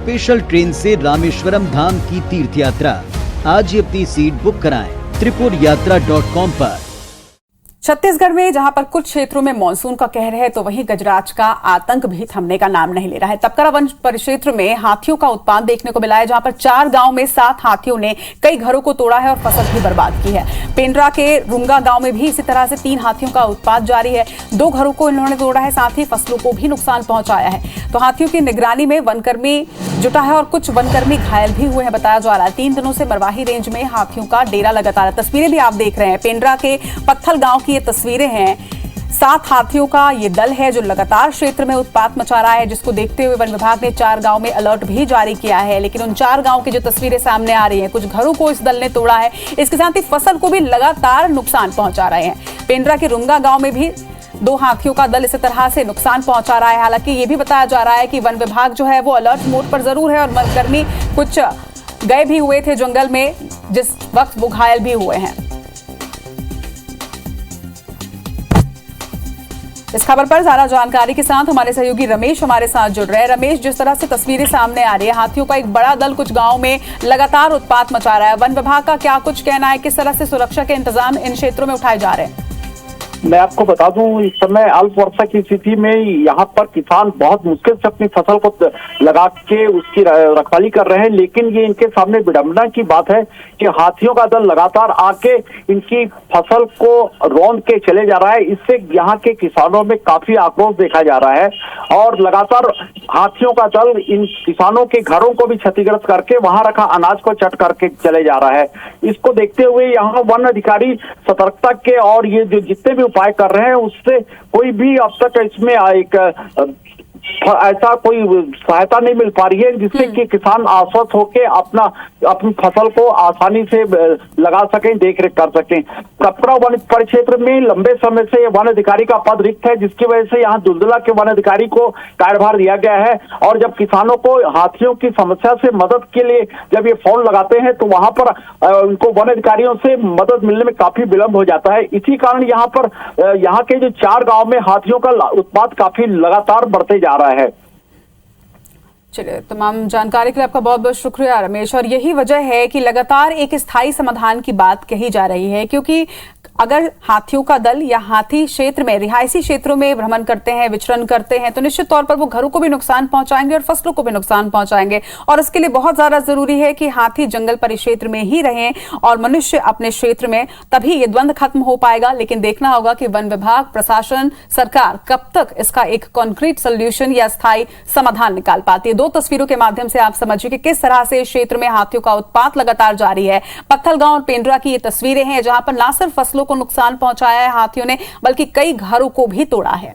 Special train से रामेश्वरम धाम की तीर्थ यात्रा। आज ही अपनी सीट बुक कराएं त्रिपुरयात्रा.com पर। छत्तीसगढ़ में जहां पर कुछ क्षेत्रों में मानसून का कहर है, तो वहीं गजराज का आतंक भी थमने का नाम नहीं ले रहा है। तपकरा वन परिक्षेत्र में हाथियों का उत्पात देखने को मिला है, जहां पर 4 गांव में 7 हाथियों ने कई घरों को तोड़ा है और फसल भी बर्बाद की है। पेंड्रा के रुंगा गांव में भी इसी तरह से 3 हाथियों का उत्पात जारी है। 2 घरों को इन्होंने तोड़ा है, साथ ही फसलों को भी नुकसान पहुंचाया है। तो हाथियों की निगरानी में वनकर्मी जुटा है और कुछ वनकर्मी घायल भी हुए हैं, बताया जा रहा है। 3 दिनों से मरवाही रेंज में हाथियों का डेरा लगातार। तस्वीरें भी आप देख रहे हैं, पेंड्रा के पत्थल गांव की ये तस्वीरें हैं। 7 हाथियों का ये दल है जो लगातार क्षेत्र में उत्पात मचा रहा है, जिसको देखते हुए वन विभाग ने 4 गांव में अलर्ट भी जारी किया है। लेकिन उन 4 गांव की जो तस्वीरें सामने आ रही हैं, कुछ घरों को इस दल ने तोड़ा है, इसके साथ ही फसल को भी लगातार नुकसान पहुंचा रहे हैं। पेंड्रा के रुंगा गांव में भी 2 हाथियों का दल इसी तरह से नुकसान पहुंचा रहा है। हालांकि ये भी बताया जा रहा है कि वन विभाग जो है वो अलर्ट मोड पर जरूर है और वनकर्मी कुछ गए भी हुए थे जंगल में, जिस वक्त वो घायल भी हुए हैं। इस खबर पर ज्यादा जानकारी के साथ हमारे सहयोगी रमेश हमारे साथ जुड़ रहे हैं। रमेश, जिस तरह से तस्वीरें सामने आ रही है, हाथियों का एक बड़ा दल कुछ गांव में लगातार उत्पात मचा रहा है, वन विभाग का क्या कुछ कहना है? किस तरह से सुरक्षा के इंतजाम इन क्षेत्रों में उठाए जा रहे हैं? मैं आपको बता दूं, इस समय अल्प वर्षा की स्थिति में यहाँ पर किसान बहुत मुश्किल से अपनी फसल को लगा के उसकी रखवाली कर रहे हैं। लेकिन ये इनके सामने विडंबना की बात है कि हाथियों का दल लगातार आके इनकी फसल को रौंद के चले जा रहा है। इससे यहाँ के किसानों में काफी आक्रोश देखा जा रहा है और लगातार हाथियों का दल इन किसानों के घरों को भी क्षतिग्रस्त करके वहां रखा अनाज को चट करके चले जा रहा है। इसको देखते हुए यहाँ वन अधिकारी सतर्कता के और ये जो जितने भी उपाय कर रहे हैं, उससे कोई भी अब तक इसमें एक ऐसा कोई सहायता नहीं मिल पा रही है जिससे कि किसान आश्वस्त होकर अपनी फसल को आसानी से लगा सकें, देख रेख कर सकें। तपकरा वन परिक्षेत्र में लंबे समय से वन अधिकारी का पद रिक्त है, जिसकी वजह से यहाँ दुलदुला के वन अधिकारी को कार्यभार दिया गया है। और जब किसानों को हाथियों की समस्या से मदद के लिए जब ये फोन लगाते हैं, तो वहां पर उनको वन अधिकारियों से मदद मिलने में काफी विलंब हो जाता है। इसी कारण यहाँ के जो 4 गाँव में हाथियों का उत्पात काफी लगातार बढ़ते जा रहा है। चलिए, तमाम जानकारी के लिए आपका बहुत बहुत शुक्रिया रमेश। और यही वजह है कि लगातार एक स्थायी समाधान की बात कही जा रही है, क्योंकि अगर हाथियों का दल या हाथी क्षेत्र में, रिहायशी क्षेत्रों में भ्रमण करते हैं, विचरण करते हैं, तो निश्चित तौर पर वो घरों को भी नुकसान पहुंचाएंगे और फसलों को भी नुकसान पहुंचाएंगे। और इसके लिए बहुत ज्यादा जरूरी है कि हाथी जंगल परिक्षेत्र में ही रहें और मनुष्य अपने क्षेत्र में, तभी ये द्वंद्व खत्म हो पाएगा। लेकिन देखना होगा कि वन विभाग, प्रशासन, सरकार कब तक इसका एक कॉन्क्रीट सोल्यूशन या स्थायी समाधान निकाल पाती है। 2 तस्वीरों के माध्यम से आप समझिए कि किस तरह से क्षेत्र में हाथियों का उत्पात लगातार जारी है। पत्थल गांव और पेंड्रा की ये तस्वीरें हैं, जहां पर न सिर्फ फसलों को नुकसान पहुंचाया है हाथियों ने, बल्कि कई घरों को भी तोड़ा है।